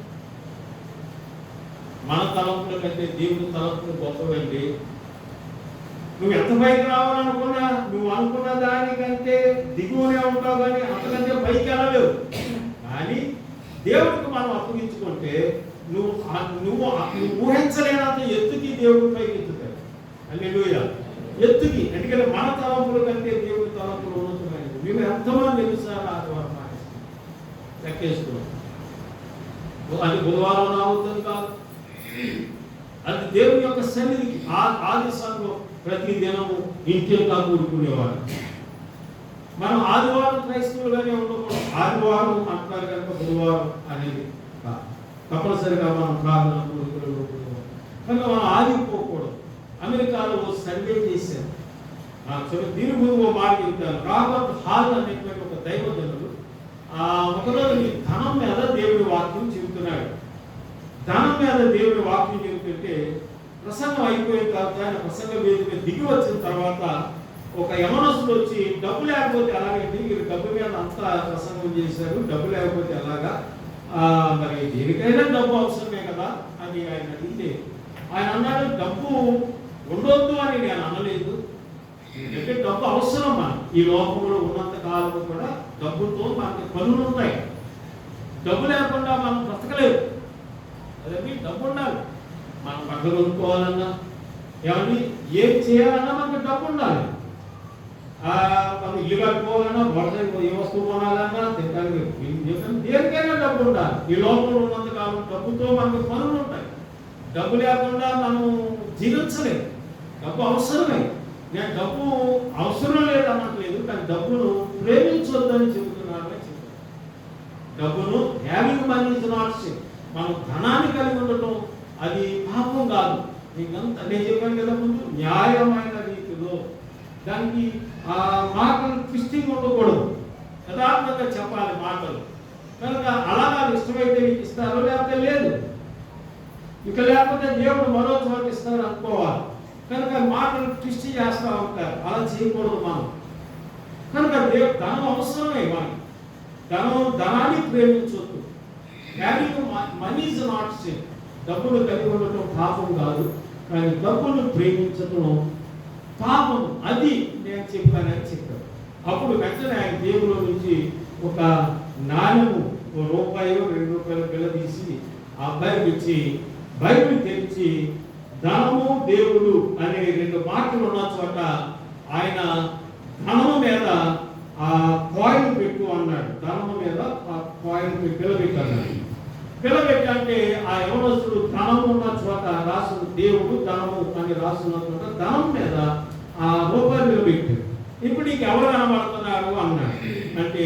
మన తలంపుల కంటే దేవుడి తలంపులు గొప్పవండి. నువ్వు ఎంత పైకి రావాలనుకున్నా నువ్వు అనుకున్న దానికంటే దిగువనే ఉంటావు, కానీ అంతకంటే పైకి వెళ్ళలేవు. కానీ దేవుడికి మనం అప్పగించుకుంటే నువ్వు ఊహించలేనంత ఎత్తుకి దేవుడి పైకి ఎత్తుతాడు. హల్లెలూయా. ఎత్తుకి, ఎందుకంటే మన తలంపుల కంటే దేవుడి తలంపులు ఉన్నతమైనవి. మేము ఎంతమంది తెలుసారు ఆదివారం లెక్కేసుకున్నాం. అది బుధవారం రావద్దని కాదు, అది దేవుని యొక్క సన్నిధికి. ఆది సంఘం ప్రతి దినము ఇంటిగా కూడుకునేవారు. మనం ఆదివారం క్రైస్తవులుగానే ఉండకూడదు. ఆదివారం అంటారు కనుక బుధవారం అనేది తప్పనిసరిగా మనం ప్రార్థన కూడుకులు కనుక మనం ఆగిపోకూడదు. అమెరికాలో సర్వే చేశారు. దీని ముందు ఓ మాట చెప్తాను. రాబర్ట్ హాల్ అనేటువంటి ఒక దైవజనుడు ఒకరోజు ఈ ధనం మీద దేవుడి వాక్యం చెబుతున్నాడు. ధనం మీద దేవుడి వాక్యం చెబుతుంటే ప్రసంగం అయిపోయిన తర్వాత ఆయన ప్రసంగ వేదిక దిగి వచ్చిన తర్వాత ఒక యమనస్తుడు వచ్చి డబ్బు లేకపోతే ఎలాగండి, మీరు డబ్బు మీద అంతా ప్రసంగం చేశారు, డబ్బు లేకపోతే ఎలాగా, మరి దేనికైనా డబ్బు అవసరమే కదా అని ఆయన అడిగితే ఆయన అన్నాడు, డబ్బు ఉండొద్దు అని నేను అనలేదు, ఎందుకంటే డబ్బు అవసరం. మనం ఈ లోకంలో ఉన్నంత కాలం కూడా డబ్బుతో మనకి పనులు ఉంటాయి. డబ్బు లేకుండా మనం బ్రతకలేదు. అదే డబ్బు ఉండాలి. మనం బట్టలు కొనుక్కోవాలన్నా, ఏమని ఏం చేయాలన్నా మనకి డబ్బు ఉండాలి. మనం ఇల్లు కట్టుకోవాలన్నా, ఏ వస్తువు కొనాలన్నా, దేనికైనా డబ్బు ఉండాలి. ఈ లోకంలో ఉన్నంత కాలం డబ్బుతో మనకి పనులు ఉంటాయి. డబ్బు లేకుండా మనం జీవించలేదు. డబ్బు అవసరమే. నేను డబ్బు అవసరం లేదు అనట్లేదు, కానీ డబ్బును ప్రేమించొద్దని చెబుతున్నారని చెప్పారు. డబ్బును having money is not sin. మనం ధనాన్ని కలిగి ఉండటం అది పాపం కాదు. నీకంతా నేను చెప్పాను కదా ముందు, న్యాయమైన రీతిలో దానికి మాటలు ట్విస్టింగ్ ఉండకూడదు, యథార్థంగా చెప్పాలి మాటలు. కనుక అలాగా ఇష్టమైతే నీకు ఇస్తారో లేకపోతే లేదు, ఇక లేకపోతే దేవుడు మరో చోట ఇస్తారు అనుకోవాలి. కనుక మాటలు ట్విస్ట్ చేస్తూ ఉంటారు, అలా చేయకూడదు మనం. కనుక ధనం అవసరమే. మనకి ధనాన్ని ప్రేమించొద్దు. Having money is not sin. డబ్బులు కలిగి ఉండటం పాపం కాదు, కానీ డబ్బులు ప్రేమించటం పాపం. అది నేను చెప్పానని చెప్పాను. అప్పుడు వెంటనే ఆయన దేవులో నుంచి ఒక నాణ్యము, ₹1 ₹2 బిల్ల తీసి ఆ అబ్బాయికి ఇచ్చి బైబిల్ తెరిచి ధనము దేవుడు అనే 2 మాటలు ఉన్న చోట ఆయన ధనము మీద ఆ కాయిన్ పెట్టు అన్నాడు. ధనము మీద ఆ కాయిన్ పిల్లబెట్టు అన్నాడు. పిల్లబెట్టి అంటే ఆ యవనస్తుడు ధనము ఉన్న చోట రాసు దేవుడు ధనము అని రాసున్న చోట ధనం మీద ఆ రూపాయలు నిలబెట్టాడు. ఇప్పుడు నీకు ఎవరు కనబడుతున్నారు అన్నాడు. అంటే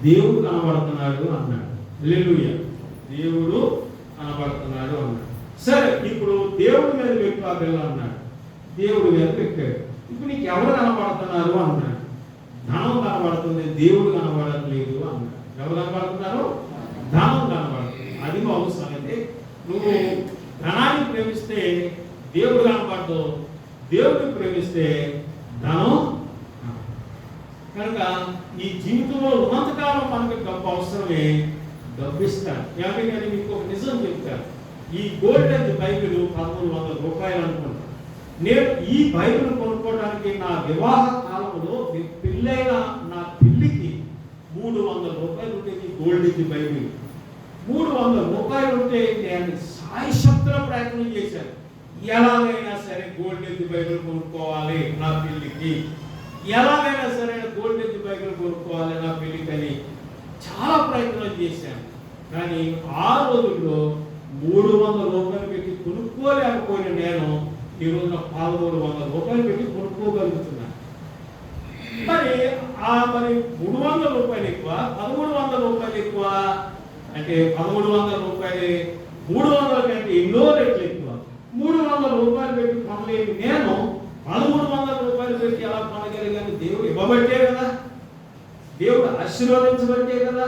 దేవుడు కనబడుతున్నాడు అన్నాడు. హల్లెలూయా. దేవుడు కనబడుతున్నాడు అన్నాడు. సరే, ఇప్పుడు దేవుడి మీద పెట్టు ఆ పిల్ల అన్నాడు. దేవుడి మీద పెట్టాడు. ఇప్పుడు నీకు ఎవరు కనబడుతున్నారు అన్నాడు. ధనం కనబడుతుంది, దేవుడు కనబడట్లేదు అన్నాడు. ఎవరు కనబడుతున్నారు? ధనం కనబడుతుంది. అది అవసరం. అయితే నువ్వు ధనాన్ని ప్రేమిస్తే దేవుడు కనబడదు, దేవుడిని ప్రేమిస్తే ధనం. కనుక ఈ జీవితంలో ఉన్నంతకాలం మనకు డబ్బు అవసరమే, డబ్బు ఇస్తాను. ఏమంటే నేను మీకు ఒక నిజం చెప్తాను. ఈ గోల్డెన్ బైబిల్ 1300 రూపాయలు అనుకుంటాను. నేను ఈ బైబిల్ కొనుక్కోవడానికి నా వివాహ కాలంలో పెళ్ళైన నా పెళ్లికి 300 రూపాయలు ఉంటే ఈ గోల్డెన్ బైబిల్ 300 రూపాయలు ఉంటే నేను సాయశక్తుల ప్రయత్నం చేశాను. ఎలాగైనా సరే గోల్డెన్ బైబిల్ కొనుక్కోవాలి నా పెళ్లికి, ఎలాగైనా సరే గోల్డెన్ బైబిల్ కొనుక్కోవాలి నా పెళ్లికి అని చాలా ప్రయత్నం చేశాను. కానీ ఆ రోజుల్లో 300 రూపాయలు పెట్టి కొనుక్కోలేకపోయిన నేను ఈ రోజున 1300 రూపాయలు పెట్టి కొనుక్కోగలుగుతున్నాను. మరి 300 రూపాయలు ఎక్కువ, 1300 రూపాయలు ఎక్కువ అంటే 1300 రూపాయలు 300 కంటే ఎన్నో రెట్లు ఎక్కువ. 300 రూపాయలు పెట్టి కొనలేని నేను 1300 రూపాయలు పెట్టి ఎలా కొనగలిగాను? దేవుడు ఇవ్వబట్టే కదా, దేవుడు ఆశీర్వదించబట్టే కదా.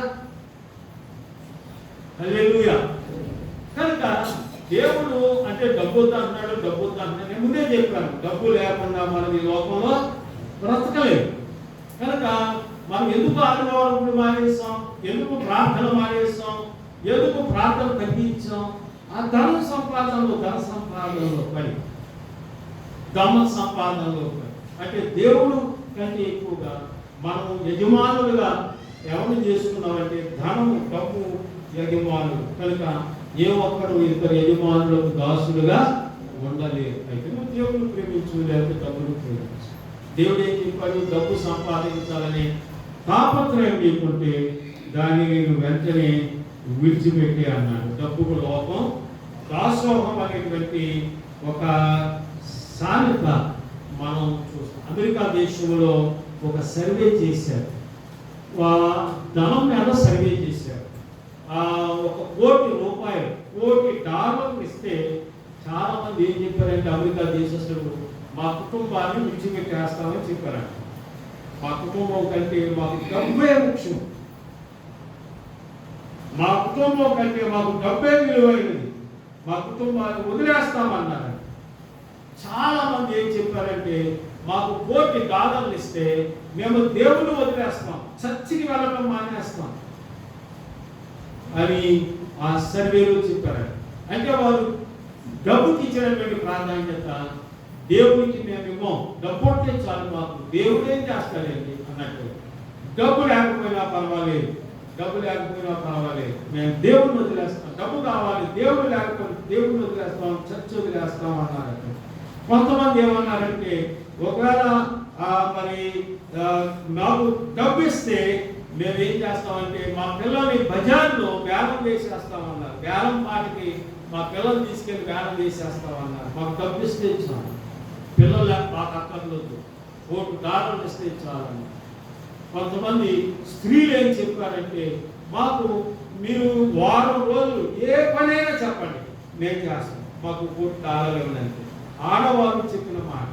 హల్లెలూయా. కనుక దేవుడు అంటే డబ్బు అంటున్నాడు, డబ్బు అంటున్నాడు. నేను ముందే చెప్పాను, డబ్బు లేకుండా మనం ఈ లోకంలో బ్రతకలేదు. కనుక మనం ఎందుకు ఆదివారం మానేస్తాం, ఎందుకు ప్రార్థన మానేస్తాం, ఎందుకు ప్రార్థన తగ్గించాం? ఆ ధన సంపాదనలో పని, ధన సంపాదనలో పని. అంటే దేవుడు కంటే ఎక్కువగా మనం యజమానులుగా ఎవరిని చేసుకున్నామంటే ధనము, డబ్బు యజమానులు. కనుక ఏ ఒక్కరు ఇద్దరు యజమానులకు దాసులుగా ఉండలేదు. అయితే నువ్వు దేవుని ప్రేమించు, లేకపోతే డబ్బును ప్రేమించు. దేవుడు ఏం చెప్పాడు? డబ్బు సంపాదించాలని తాపత్రయం లేకుంటే దాన్ని నేను వెంటనే విడిచిపెట్టి అన్నాడు. డబ్బుకు లోపం, దాసోహం అనేటువంటి ఒక సామెత మనం చూస్తాం. అమెరికా దేశంలో ఒక సర్వే చేశారు, ధనం మీద సర్వే చేశారు. $1,00,00,000 $1,00,00,000 ఇస్తే చాలా మంది ఏం చెప్పారంటే అమెరికా దేశస్తులు మా కుటుంబాన్ని విడిచిపెట్టేస్తామని చెప్పారంట. మా కుటుంబం కంటే మాకు డబ్బే ముఖ్యం, మా కుటుంబం కంటే మాకు డబ్బే విలువైనది, మా కుటుంబాన్ని వదిలేస్తామన్నారు. చాలా మంది ఏం చెప్పారంటే మాకు $1,00,00,000 ఇస్తే మేము దేవుని వదిలేస్తాం, చర్చికి వెళ్ళడం మానేస్తాం అని ఆ సర్వేలో చెప్పారు. అంటే వారు డబ్బుకి ఇచ్చినటువంటి ప్రాధాన్యత దేవునికి మేము ఇవ్వం, డబ్బు ఉంటే చాలు, మాకు దేవుడు ఏం చేస్తాడండి అన్నట్టు. డబ్బు లేకపోయినా పర్వాలేదు, డబ్బు లేకపోయినా పర్వాలేదు, మేము దేవుడిని వదిలేస్తాం. డబ్బు కావాలి, దేవుడు లేకపోతే దేవుడిని వదిలేస్తాం, చర్చ్ వదిలేస్తాం అన్నారంటే. కొంతమంది ఏమన్నారంటే ఒకవేళ మరి నాకు డబ్బు ఇస్తే మేము ఏం చేస్తామంటే మా పిల్లల్ని బజార్లో బేరం వేసేస్తామన్నారు. బేరం పాటికి మా పిల్లల్ని తీసుకెళ్ళి బేరం వేసేస్తామన్నారు. మాకు డబ్బు ఇస్తే ఇచ్చాము, పిల్లలు మాకు అక్కర్లేదు, $1,00,00,000 ఇస్తే ఇచ్చారని. కొంతమంది స్త్రీలు ఏం చెప్పారంటే మాకు మీరు వారం రోజులు ఏ పనైనా చెప్పండి మేము చేస్తాం, మాకు $1,00,00,000 ఇవ్వండి. ఆడవాళ్ళు చెప్పిన మాట,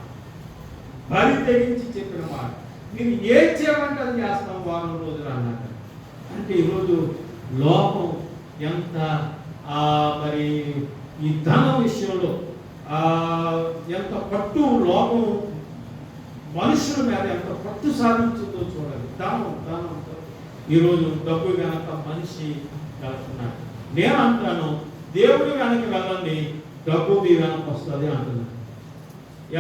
బలి తెగించి చెప్పిన మాట, మీరు ఏం చేయమంటే అది చేస్తాం వారం రోజులు అన్నారు. అంటే ఈరోజు లోకం ఎంత మరి ఈ ధన విషయంలో ఎంత పట్టు లోకం మనుషుల మీద ఎంత పట్టు సాధించిందో చూడాలి. ధనం ఈరోజు డబ్బు వెనక మనిషి వెళ్తున్నాడు. నేను అంటాను దేవుడి వెనక వెళ్ళండి, డబ్బు మీ వెనక వస్తుంది అంటున్నాను.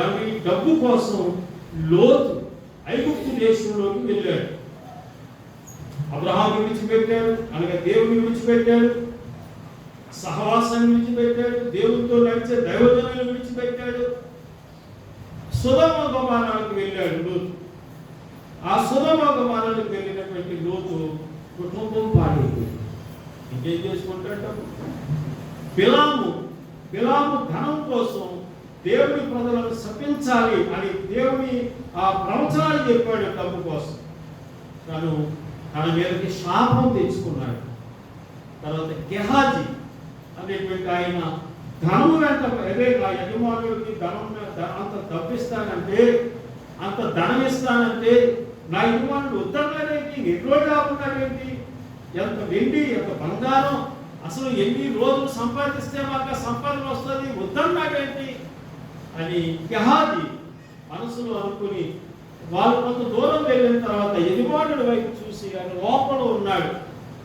ఎవరి డబ్బు కోసం లోతు ఐగుప్తు దేశంలోకి వెళ్ళాడు. అబ్రహాము విడిచిపెట్టాడు, అనగా దేవుని విడిచిపెట్టాడు, సహవాసాన్ని విడిచిపెట్టాడు, దేవునితో నడిచే దైవజనులను విడిచిపెట్టాడు. సొదొమ గొమొర్రాకు వెళ్ళాడు లోతు. ఆ సొదొమ గొమొర్రాకు వెళ్ళినటువంటి లోతు కుటుంబం పాడైపోయింది. ఇంకేం చేసుకుంటాడు? బిలాము ధనం కోసం దేవుని ప్రజలను శపించాలి అని దేవుని ఆ ప్రవచనాలు చెప్పాడు డబ్బు కోసం. తను తన మీదకి శాపం తెచ్చుకున్నాడు. తర్వాత గెహాజీ అనేటువంటి ఆయన ధనము వెంట అదే నా యజమానుడికి అంత తప్పిస్తానంటే, అంత ధనం ఇస్తానంటే నా యజమానుడు వద్దన్నాడేంటి, ఎట్లో కాకున్నాడేంటి, ఎంత వెండి ఎంత బంగారం, అసలు ఎన్ని రోజులు సంపాదిస్తే మాకు సంపాదన వస్తుంది, వద్దన్నాడేంటి అని గెహాజీ మనసులో అనుకుని వాళ్ళు కొంత దూరం వెళ్ళిన తర్వాత యజమానుడి వైపు చూసి ఆయన లోపల ఉన్నాడు.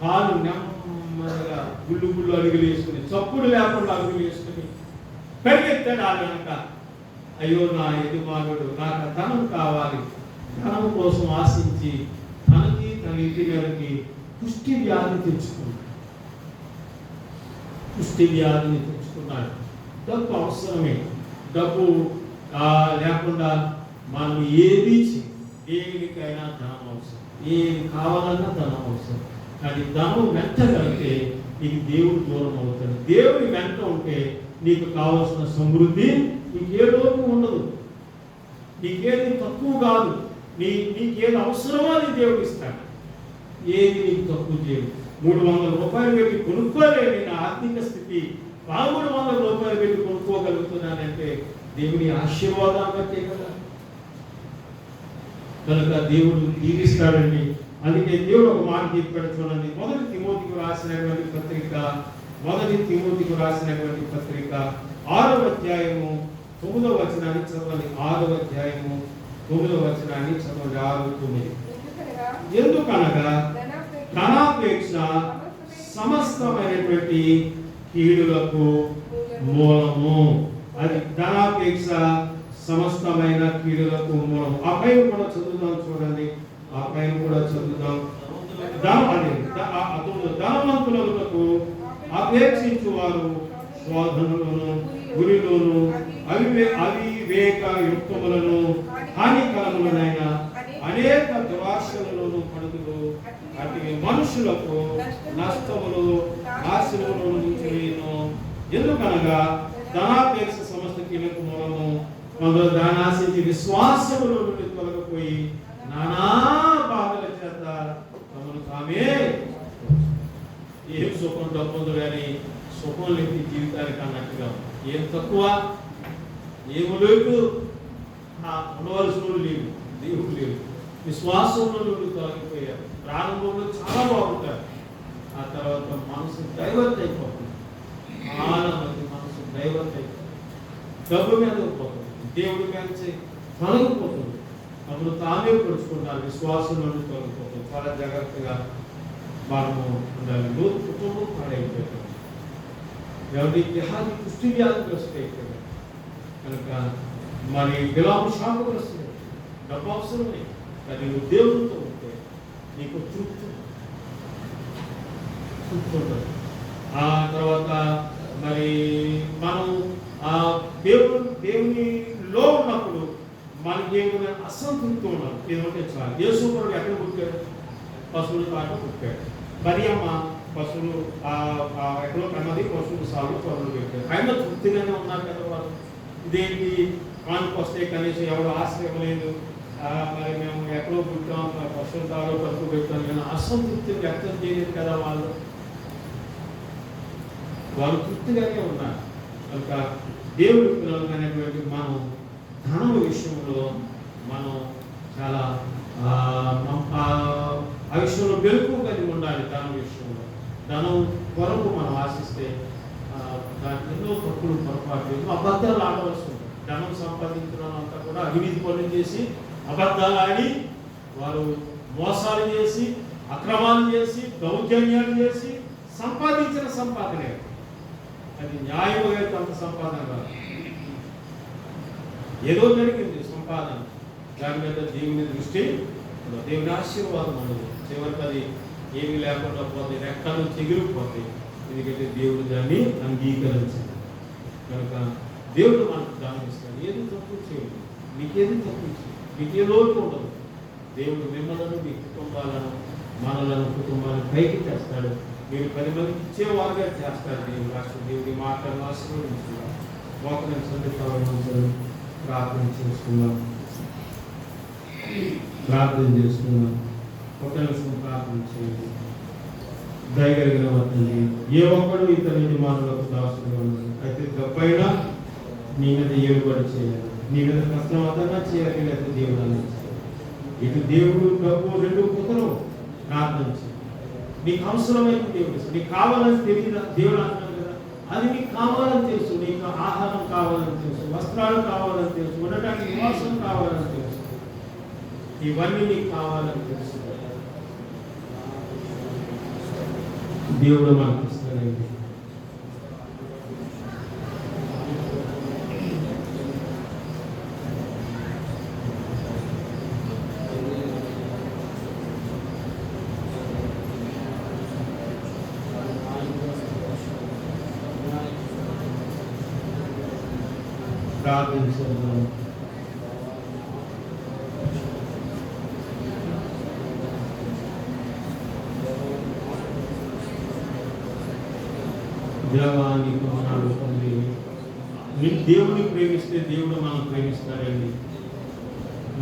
కాలు నెమ్మదిగా గుళ్ళు గుళ్ళు అడుగులు వేసుకుని, చప్పుడు లేకుండా అడుగులు వేసుకుని పరిగెత్తాడు. ఆ వెనక అయ్యో నా యజమానుడు నాకు ధనం కావాలి, ధనం కోసం ఆశించి తనకి తన ఇంటి గారికి కుష్టి వ్యాధిని తెచ్చుకున్నాడు. డబ్బు అవసరమే, డబ్బు లేకుండా మనం దేనికైనా ధనం అవసరం, ఏది కావాలన్నా ధనం అవసరం. కానీ ధనం వెంట కలిగితే నీకు దేవుడు దూరం అవుతాడు. దేవుడి వెంట ఉంటే నీకు కావలసిన సమృద్ధి నీకే లోపం ఉండదు, నీకేది తక్కువ కాదు, నీకేది అవసరమో అది దేవుడు ఇస్తాడు. ఏది నీకు తక్కువ చేయదు. 300 రూపాయలు పెట్టి కొనుక్కోలేని నా ఆర్థిక స్థితి 1300 రూపాయలు పెట్టి కొనుక్కోగలుగుతున్నానంటే దేవుని ఆశీర్వాదాన్ని బట్టే కదా. కనుక దేవుడు దీవిస్తాడండి. అందుకే దేవుడు ఒక మాట చెప్పాడు చూడండి. మొదటి తిమోతికి రాసినటువంటి పత్రిక 6వ అధ్యాయము 9వ వచనాన్ని చదవండి. 6వ అధ్యాయము 9వ వచనాన్ని చదవండి. 6-9. ఎందుకనగా ధనాపేక్ష సమస్తమైనటువంటి కీడులకు మూలము. అది ధనాపేక్ష సమస్తమైన కీడులకు మూలం. ఆ పైన కూడా చదువుదాం చూడండి. ఆ పైన కూడా చదువుదాం. ధనవంతులకు అపేక్షించు వారు శోధనలను, గురిలోను, అవివేక యుక్తములను, హానికరములనైన అనేక దురాశలను పడుతులు అటు మనుషులకు నష్టములు నాశనముల నుంచి వేయును. ఎందుకనగా ధనాపేక్ష సమస్త కీడులకు మూలము. కొందరు దానాశించి విశ్వాసముల నుండి తొలగిపోయి నానా బాధల చేత తమను తామే ఏం సుఖం డబ్బుంది కానీ సుఖం లేని జీవితానికి అన్నట్టుగా ఏం తక్కువ, ఏమి లేదు, ఉండవలసిన లేవు, దేవుడు లేవు. విశ్వాసంలో నుండి తొలగిపోయారు. ప్రారంభంలో చాలా బాగుంటారు, ఆ తర్వాత మనసు డైవర్ట్ అయిపోతుంది. చాలా మంది మనసు డైవర్ట్ అయిపోతుంది, డబ్బు మీద పోతుంది, దేవుడి మీద తొలగిపోతుంది. అప్పుడు తామే పొడుచుకుంటారు, విశ్వాసం నుండి తొలగిపోతుంది. చాలా జాగ్రత్తగా మనము ఉండాలి. కుటుంబం పాడైపోతుంది. ఎవరి దేహాన్ని కుష్టి వ్యాధిగ్రస్తులు అయిపోయారు కనుక మరి బిలాము శాపగ్రస్తులు. డబ్బు అవసరమే, కానీ నువ్వు దేవుడితో ఉంటే నీకు తృప్తి ఉంటుంది. ఆ తర్వాత మరి మనం ఆ దేవునిలో ఉన్నప్పుడు మనకి ఏమైనా అసంతృప్తి ఉన్నాం. ఏమంటే చాలు. యేసుప్రభువు ఎక్కడ పుట్టాడు? పశువుల పాట పుట్టాడు. మరియమ్మ పశువులు ఎక్కడో కన్నది, పశువులు సాగు పనులు పెట్టారు. ఆయన తృప్తిగానే ఉన్నారు కదా వాళ్ళు. ఇదేంటి కానుకు వస్తే కనీసం ఎవరు ఆశ్రయం లేదు, మరి మేము ఎక్కడో పుట్టాం, పశువుల తాలో పసుపు పెట్టాం, కానీ అసంతృప్తి వ్యక్తం చేయలేదు కదా వాళ్ళు తృప్తిగానే ఉన్నారు. కనుక దేవుడి పిల్లలమైనటువంటి మనం ధనం విషయంలో మనం చాలా ఆ విషయంలో వెలుపు కలిగి ఉండాలి. ధనం విషయంలో ధనం కొరకు మనం ఆశిస్తే దానికి ఎన్నో తప్పులు, పొరపాటు, అబద్ధాలు ఆడవలసి ఉంటుంది. ధనం సంపాదించడం అంతా కూడా అవినీతి పనులు చేసి, అబద్ధాలు ఆడి, వారు మోసాలు చేసి, అక్రమాలు చేసి, దౌర్జన్యాలు చేసి సంపాదించిన సంపాదనే. అది న్యాయమైన అంత సంపాదన కాదు, ఏదో జరిగింది సంపాదన, దాని మీద దేవుని దృష్టి, దేవుని ఆశీర్వాదం ఉండదు. చివరికి అది ఏమీ లేకుండా పోతే, రెక్కలు చెగిరిపోతాయి. ఎందుకంటే దేవుడు దాన్ని అంగీకరించాడు. కనుక దేవుడు మనకు దానం ఇస్తాడు. ఏది తక్కువ చేయదు, మీకేది తక్కువ చేయదు, మీకే లోటు ఉండదు. దేవుడు మిమ్మల్ని, మీ కుటుంబాలను, మనలను, కుటుంబాలను పైకి తెస్తాడు. మీరు 10 మందికి ఇచ్చేవారుగా చేస్తారు. దేవుడి మాటలను ఆశీర్వదించుకున్నాం. మోకరిని సందేశాలను ప్రార్థన చేసుకున్నాం. ఒక నిమిషం ప్రార్థన చేయండి. దయగలిగిన మా తండ్రి, ఏ ఒక్కడు ఇతని యజమానులకు దాసుడుగా ఉన్నాడు. అయితే తప్పైనా నీ మీద ఏలుబడి చేయాలి, నీ మీద కష్టమతన్నా చేయాలి, లేకపోతే దేవుడు అందించాలి. ఇటు దేవుడు డబ్బు రెండు కుదరవు. ప్రార్థన చేయాలి. నీకు అవసరమైన దేవుడు, నీకు కావాలని తెలియదా? దేవుడు అంటున్నాడు కదా, అది నీకు కావాలని తెలుసు. నీకు ఆహారం కావాలని తెలుసు, వస్త్రాలు కావాలని తెలుసు, ఉండటానికి నివాసం కావాలని తెలుసు, ఇవన్నీ నీకు కావాలని తెలుసు. దేవుడు మనకు ఇస్తాడండి. ప్రార్థించుదాం. దేవానికి మనాడు తండ్రి, దేవుని ప్రేమిస్తే దేవుడు మనం ప్రేమిస్తాడండి.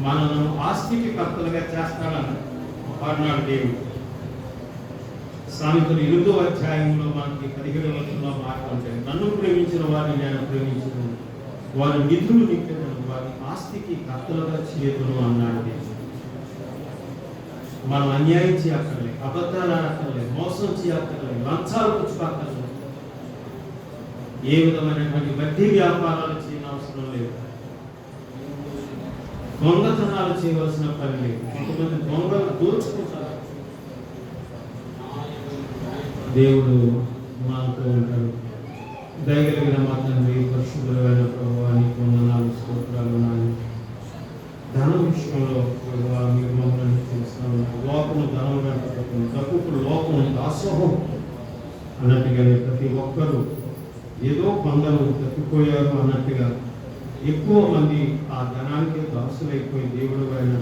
మనను ఆస్తికి కర్తలుగా చేస్తాడని అన్నాడు దేవుడు. సామెతలు 8వ అధ్యాయంలో మనకి 17వ వచనంలో మాట ఉంటాయి, నన్ను ప్రేమించిన వారిని నేను ప్రేమించను, వారి నిధులు నింపెదను, వారి ఆస్తికి కర్తలుగా చేయదును అన్నాడు దేవుడు. మనం అన్యాయం చేయక్కర్లేదు, అబద్ధాలు ఆడక్కర్లేదు, మోసం చేయక్కర్లేదు, లంచాలు పుచ్చుకోక్కర్లేదు, ఏ విధమైనటువంటి వడ్డీ వ్యాపారాలు చేయని అవసరం లేదు, దొంగతనాలు చేయవలసిన పని లేదు. కొంతమంది దొంగలు దోచుకుంటారు. దేవుడు మనతో ఉంటాడు. దయగలిగిన మా తండ్రి, పరిశుద్ధులైన ప్రభువా, నీకు వందనాలు, స్తోత్రాలు. నాయన ధనం విషయంలో మీరు మమ్మల్ని తెలుస్తాను. లోకము ధనం వెంటబడుతుంది, డబ్బుకు లోకం దాసోహం అన్నట్టుగానే ప్రతి ఒక్కరూ ఏదో కొందరు తప్పిపోయారు అన్నట్టుగా ఎక్కువ మంది ఆ ధనానికి దాసులైపోయి దేవుడు ఆయన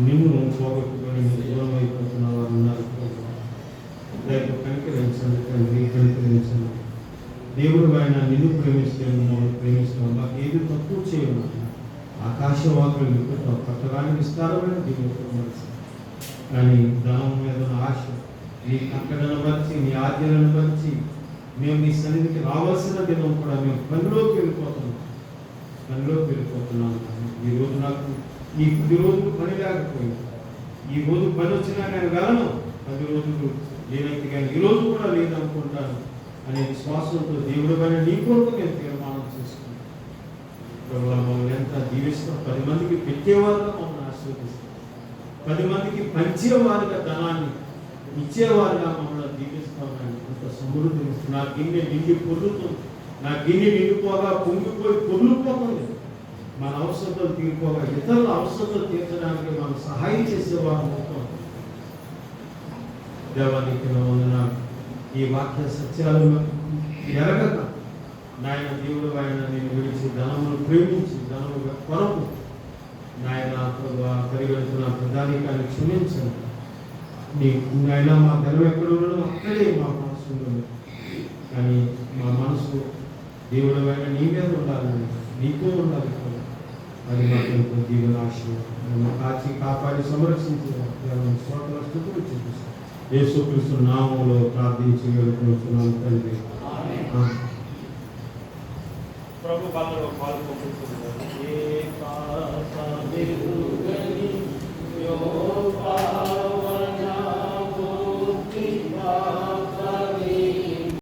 నిన్ను పోగొట్టుకొని దూరం అయిపోతున్న వారు ఉన్నారు. దయతో కనికరించండి తండ్రి, కనికరించండి. దేవుడు ఆయన నిన్ను ప్రేమిస్తే మమ్మల్ని ప్రేమిస్తాం. మాకు ఏది తక్కువ చేయను. ఆకాశవాకులు విప్పుతాం, పట్టడానికి విస్తారమైన దేవుడు మనసు. కానీ ధనం మీద ఆశ, నీ కట్టడను బట్టి, నీ ఆజ్ఞలను బట్టి మేము నీ సన్నిధికి రావాల్సిన దినం కూడా మేము పనిలోకి వెళ్ళిపోతున్నాం. ఈరోజు నాకు ఈ 10 రోజులు పని లేకపోయింది, ఈ రోజు పని వచ్చినా నేను వెళ్ళను, 10 రోజులు లేనైతే కానీ ఈ రోజు కూడా లేదనుకుంటాను అనే విశ్వాసంతో దేవుడు పైన నీ కొరకు నేను తీర్మానం చేసుకున్నాను. మమ్మల్ని ఎంత జీవిస్తాం, 10 మందికి పెట్టేవారుగా మమ్మల్ని ఆశీర్వదిస్తాం, 10 మందికి పంచేవారుగా, ధనాన్ని ఇచ్చేవారుగా మమ్మల్ని జీవిస్తామని అంత సమృద్ధి. నా గిన్నె నిండి పొర్లుతుంది, నా గిన్నె నిండిపోగా పొంగిపోయి పొర్లుపోతుంది. మన అవసరతలు తీరుకోగా ఇతరుల అవసరతలు తీర్చడానికి మనం సహాయం చేసేవారు మొత్తం. దేవానికి వందన. ఈ వాక్య సత్యాలను ఎరగక నాయన దేవుడు ఆయన నేను విడిచి ధనమును ప్రేమించి ధనము కొరకు నాయన పరిగెడుతున్న ప్రధానికాన్ని క్షమించండి. నీ నాయన మా ధనం ఎక్కడ ఉండడం అక్కడే మా మనసు ఉండదు, కానీ మా మనసు దేవుడు ఆయన నీ మీద ఉండాలని, నీతో ఉండాలి. అది మాకు జీవన ఆశయం కాచి కాపాడి సంరక్షించి స్వాతంత్ర స్థితిలో చూపిస్తాం. యేసుక్రీస్తు నామములో ప్రార్థించి వేడుకుంటున్నాను తండ్రి. ప్రభు పాత్రలో పాల్గొంటున్నారు.